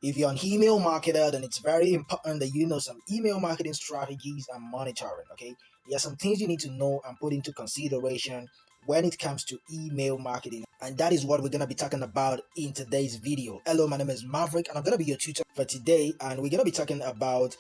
If you're an email marketer, then it's very important that you know some email marketing strategies and monitoring. Okay, there are some things you need to know and put into consideration when it comes to email marketing, and that is what we're going to be talking about in today's video. Hello, my name is Maverick, and I'm going to be your tutor for today, and we're going to be talking about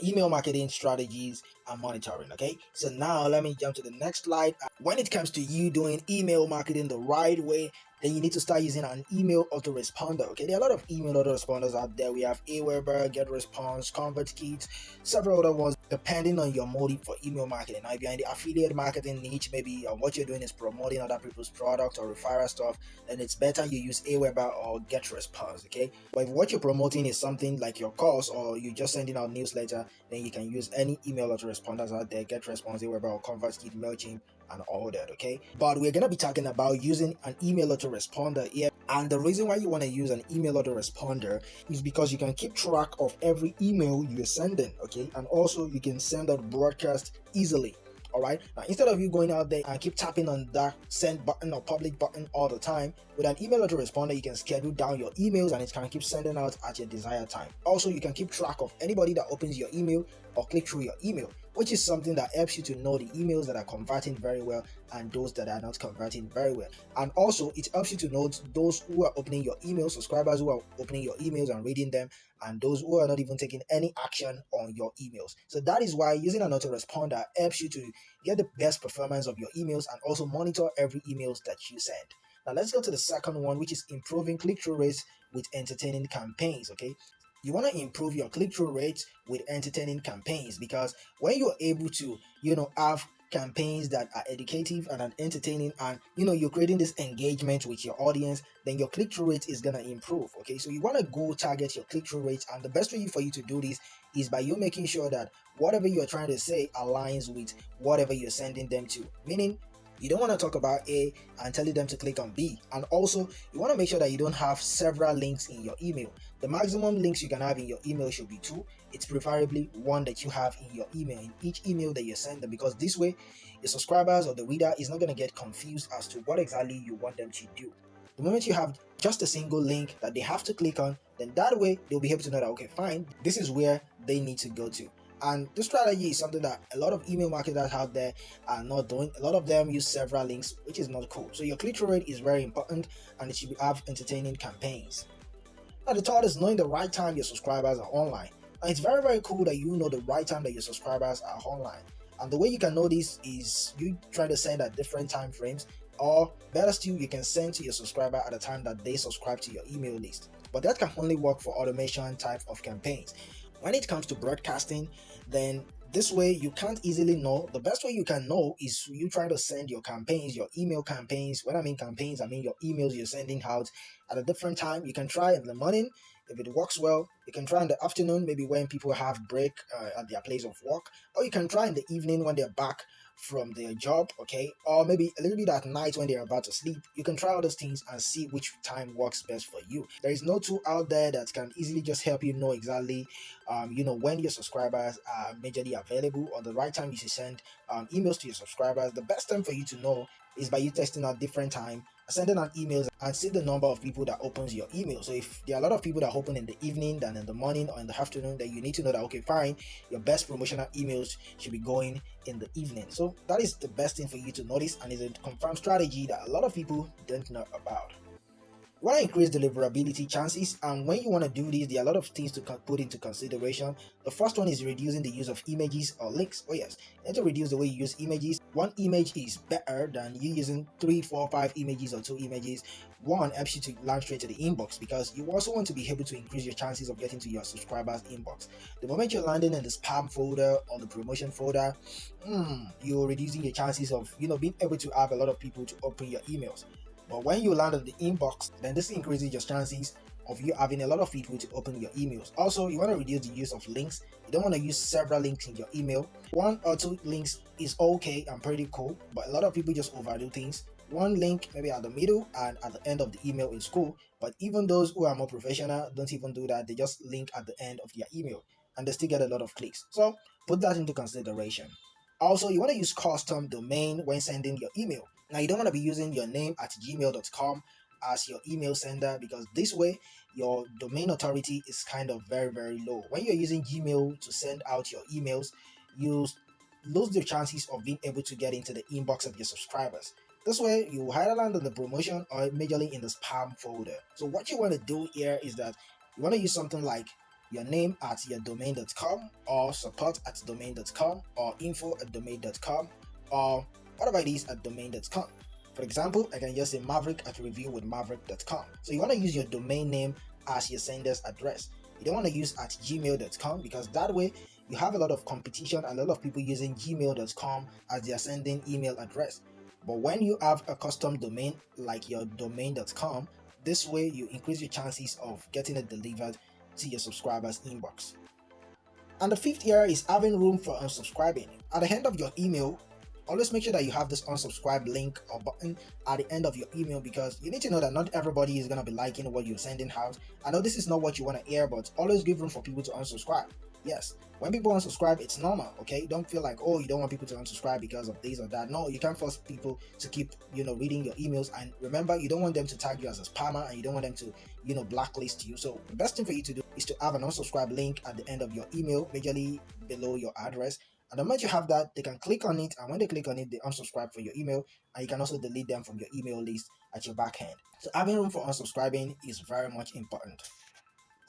email marketing strategies and monitoring. Okay, so now let me jump to the next slide. When it comes to you doing email marketing the right way, then you need to start using an email autoresponder. Okay, there are a lot of email autoresponders out there. We have Aweber, GetResponse, ConvertKit, several other ones, depending on your motive for email marketing. Now, if you're in the affiliate marketing niche, maybe what you're doing is promoting other people's products or referral stuff, then it's better you use Aweber or GetResponse. Okay, but if what you're promoting is something like your course or you're just sending out newsletter, then you can use any email autoresponders out there: GetResponse, Aweber, or ConvertKit, MailChimp, and all that. Okay, but we're gonna be talking about using an email autoresponder here, and the reason why you want to use an email autoresponder is because you can keep track of every email you're sending. Okay, and also you can send out broadcast easily. All right, now instead of you going out there and keep tapping on that send button or public button all the time, with an email autoresponder you can schedule down your emails and it can keep sending out at your desired time. Also, you can keep track of anybody that opens your email or click through your email, which is something that helps you to know the emails that are converting very well and those that are not converting very well. And also it helps you to note those who are opening your emails, subscribers who are opening your emails and reading them, and those who are not even taking any action on your emails. So that is why using an autoresponder helps you to get the best performance of your emails and also monitor every emails that you send. Now let's go to the second one, which is improving click-through rates with entertaining campaigns. Okay, you want to improve your click-through rates with entertaining campaigns, because when you're able to have campaigns that are educative and entertaining, and you're creating this engagement with your audience, then your click-through rate is going to improve. Okay, so you want to go target your click-through rates, and the best way for you to do this is by you making sure that whatever you're trying to say aligns with whatever you're sending them to, meaning you don't want to talk about A and telling them to click on B. And also, you want to make sure that you don't have several links in your email. The maximum links you can have in your email should be 2. It's preferably 1 that you have in your email, in each email that you send them, because this way your subscribers or the reader is not going to get confused as to what exactly you want them to do. The moment you have just a single link that they have to click on, then that way they'll be able to know that, okay, fine, this is where they need to go to. And this strategy is something that a lot of email marketers out there are not doing. A lot of them use several links, which is not cool. So your click-through rate is very important, and it should have entertaining campaigns. Now the third is knowing the right time your subscribers are online. And it's very, very cool that you know the right time that your subscribers are online. And the way you can know this is you try to send at different time frames, or better still, you can send to your subscriber at the time that they subscribe to your email list. But that can only work for automation type of campaigns. When it comes to broadcasting, then this way you can't easily know. The best way you can know is you try to send your campaigns, your email campaigns. When I mean campaigns, I mean your emails you're sending out at a different time. You can try in the morning. If it works well, you can try in the afternoon, maybe when people have break at their place of work, or you can try in the evening when they're back from their job, okay, or maybe a little bit at night when they're about to sleep. You can try all those things and see which time works best for you. There is no tool out there that can easily just help you know exactly when your subscribers are majorly available or the right time you should send emails to your subscribers. The best time for you to know is by you testing out different time, sending out emails, and see the number of people that opens your email. So if there are a lot of people that open in the evening than in the morning or in the afternoon, then you need to know that, okay, fine, your best promotional emails should be going in the evening. So that is the best thing for you to notice, and is a confirmed strategy that a lot of people don't know about. You want to increase deliverability chances, and when you want to do this, there are a lot of things to put into consideration. The first one is reducing the use of images or links. Oh yes, you need to reduce the way you use images. One image is better than you using 3, 4, 5 images or 2 images. One helps you to land straight to the inbox, because you also want to be able to increase your chances of getting to your subscribers inbox. The moment you're landing in the spam folder or the promotion folder, you're reducing your chances of being able to have a lot of people to open your emails. But when you land on the inbox, then this increases your chances of you having a lot of people to open your emails. Also, you want to reduce the use of links. You don't want to use several links in your email. 1 or 2 links is okay and pretty cool, but a lot of people just overdo things. 1 link maybe at the middle and at the end of the email is cool, but even those who are more professional don't even do that. They just link at the end of their email and they still get a lot of clicks. So put that into consideration. Also, you want to use custom domain when sending your email. Now, you don't want to be using your name at gmail.com as your email sender, because this way your domain authority is kind of very low. When you're using Gmail to send out your emails, you lose the chances of being able to get into the inbox of your subscribers. This way, you will either land on the promotion or majorly in the spam folder. So what you want to do here is that you want to use something like your name at your domain.com, or support at domain.com, or info at domain.com, or whatever it is at domain.com. For example, I can just say maverick at reviewwithmaverick.com. So you want to use your domain name as your sender's address. You don't want to use at gmail.com, because that way you have a lot of competition and a lot of people using gmail.com as their sending email address. But when you have a custom domain like your domain.com, this way you increase your chances of getting it delivered to your subscribers' inbox. And the fifth here is having room for unsubscribing. At the end of your email, always make sure that you have this unsubscribe link or button at the end of your email, because you need to know that not everybody is going to be liking what you're sending out. I know this is not what you want to hear, but always give room for people to unsubscribe. Yes, when people unsubscribe, it's normal, okay? Don't feel like, oh, you don't want people to unsubscribe because of this or that. No, you can't force people to keep, reading your emails. And remember, you don't want them to tag you as a spammer, and you don't want them to, blacklist you. So the best thing for you to do is to have an unsubscribe link at the end of your email, majorly below your address. And the moment you have that, they can click on it, and when they click on it, they unsubscribe from your email, and you can also delete them from your email list at your back end. So having room for unsubscribing is very much important.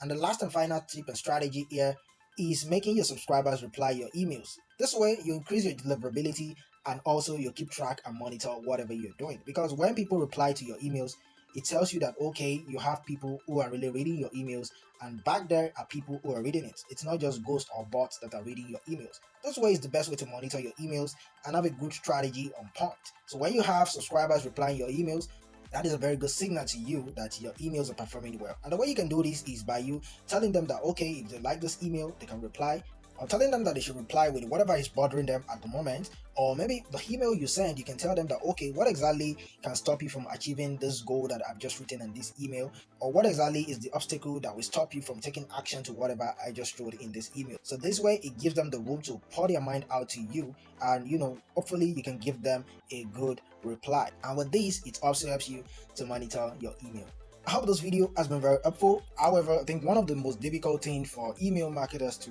And the last and final tip and strategy here is making your subscribers reply your emails. This way, you increase your deliverability, and also you keep track and monitor whatever you're doing. Because when people reply to your emails, it tells you that, okay, you have people who are really reading your emails, and back there are people who are reading it. It's not just ghosts or bots that are reading your emails. This way is the best way to monitor your emails and have a good strategy on point. So when you have subscribers replying your emails, that is a very good signal to you that your emails are performing well. And the way you can do this is by you telling them that, okay, if they like this email, they can reply, or telling them that they should reply with whatever is bothering them at the moment. Or maybe the email you send, you can tell them that, okay, what exactly can stop you from achieving this goal that I've just written in this email, or what exactly is the obstacle that will stop you from taking action to whatever I just wrote in this email. So this way it gives them the room to pour their mind out to you, and hopefully you can give them a good reply. And with this, it also helps you to monitor your email. I hope this video has been very helpful. However, I think one of the most difficult things for email marketers to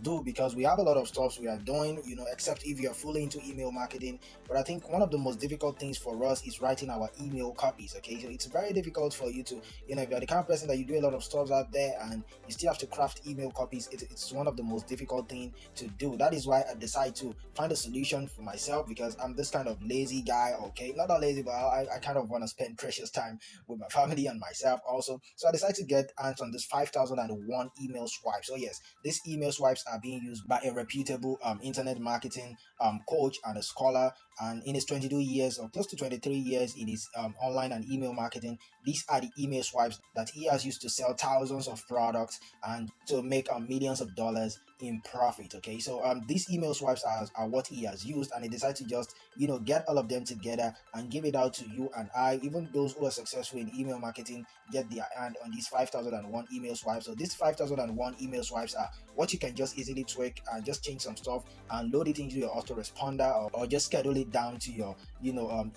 do, because we have a lot of stuff we are doing, except if you're fully into email marketing. But I think one of the most difficult things for us is writing our email copies. Okay, so it's very difficult for you to, if you're the kind of person that you do a lot of stuff out there and you still have to craft email copies, it's one of the most difficult thing to do. That is why I decided to find a solution for myself, because I'm this kind of lazy guy. Okay, not that lazy, but I kind of want to spend precious time with my family and myself also. So I decided to get hands on this 5001 email swipe. So yes, this email swipes are being used by a reputable internet marketing coach and a scholar, and in his 22 years or close to 23 years in his online and email marketing, these are the email swipes that he has used to sell thousands of products and to make millions of dollars in profit. Okay, so these email swipes are what he has used, and he decided to just get all of them together and give it out to you and I. Even those who are successful in email marketing get their hand on these 5001 email swipes. So these 5001 email swipes are what you can just easily tweak and just change some stuff and load it into your autoresponder, or just schedule it down to your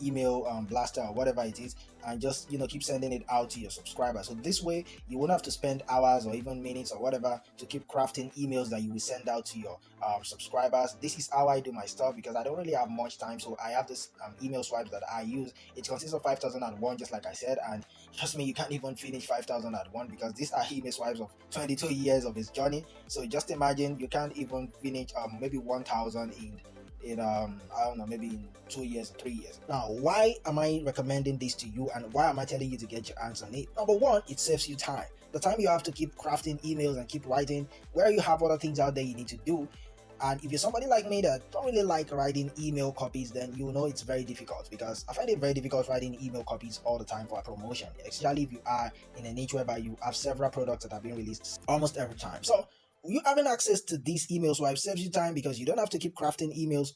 email blaster or whatever it is, and just keep sending it out to your subscribers. So this way you won't have to spend hours or even minutes or whatever to keep crafting emails that you will send out to your subscribers. This is how I do my stuff, because I don't really have much time. So I have this email swipes that I use. It consists of 5001, just like I said, and trust me, you can't even finish 5001, because these are email swipes of 22 years of his journey. So just imagine you can't even finish maybe 1000 in I don't know, maybe in 2 years or 3 years. Now, why am I recommending this to you, and why am I telling you to get your hands on it? Number one, it saves you time. The time you have to keep crafting emails and keep writing, where you have other things out there you need to do. And if you're somebody like me that don't really like writing email copies, then you know it's very difficult, because I find it very difficult writing email copies all the time for a promotion, especially if you are in a niche whereby you have several products that are being released almost every time. So you having access to these email swipes saves you time, because you don't have to keep crafting emails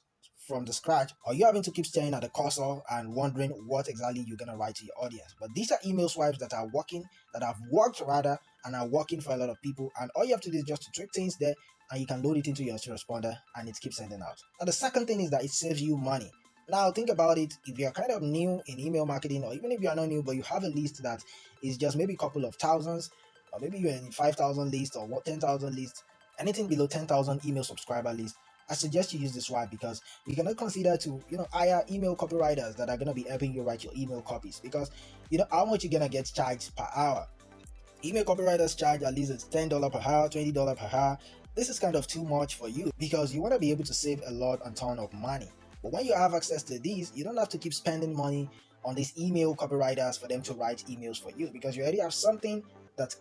from the scratch, or you having to keep staring at the cursor and wondering what exactly you're going to write to your audience. But these are email swipes that are working, that have worked rather, and are working for a lot of people, and all you have to do is just to tweak things there, and you can load it into your autoresponder and it keeps sending out. And the second thing is that it saves you money. Now think about it. If you're kind of new in email marketing, or even if you're not new but you have a list that is just maybe a couple of thousands, or maybe you're in 5,000 list or 10,000 list, anything below 10,000 email subscriber list, I suggest you use this swipe, because you cannot consider to hire email copywriters that are going to be helping you write your email copies, because how much you're going to get charged per hour. Email copywriters charge at least it's $10 per hour, $20 per hour. This is kind of too much for you, because you want to be able to save a lot and ton of money. But when you have access to these, you don't have to keep spending money on these email copywriters for them to write emails for you, because you already have something that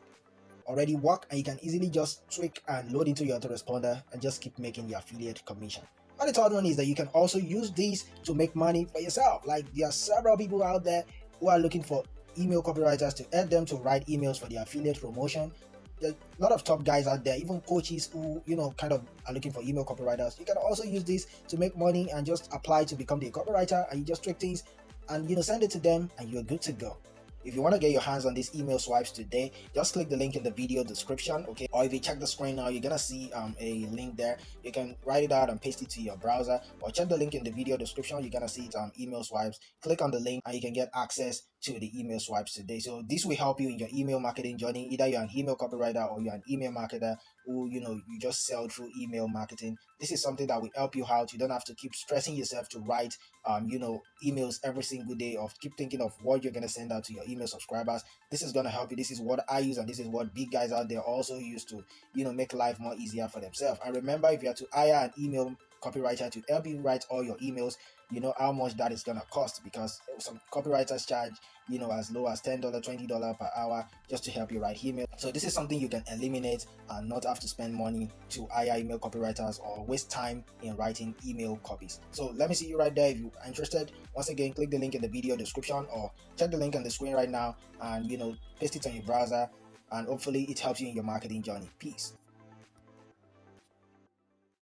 already work, and you can easily just tweak and load into your autoresponder and just keep making the affiliate commission. And the third one is that you can also use these to make money for yourself. Like, there are several people out there who are looking for email copywriters to help them to write emails for the affiliate promotion. There's a lot of top guys out there, even coaches who kind of are looking for email copywriters. You can also use this to make money and just apply to become the copywriter, and you just tweak things and send it to them, and you're good to go. If you want to get your hands on these email swipes today, just click the link in the video description, okay? Or if you check the screen now, you're gonna see a link there. You can write it out and paste it to your browser, or check the link in the video description. You're gonna see it email swipes. Click on the link and you can get access to the email swipes today. So this will help you in your email marketing journey. Either you're an email copywriter or you're an email marketer who you just sell through email marketing. This is something that will help you out. You don't have to keep stressing yourself to write emails every single day, or keep thinking of what you're going to send out to your email subscribers. This is going to help you. This is what I use, and this is what big guys out there also use to make life more easier for themselves. And remember, if you have to hire an email copywriter to help you write all your emails, you know how much that is going to cost, because some copywriters charge as low as $10, $20 per hour just to help you write email. So this is something you can eliminate and not have to spend money to hire email copywriters or waste time in writing email copies. So let me see you right there if you are interested. Once again, click the link in the video description, or check the link on the screen right now and paste it on your browser, and hopefully it helps you in your marketing journey. Peace.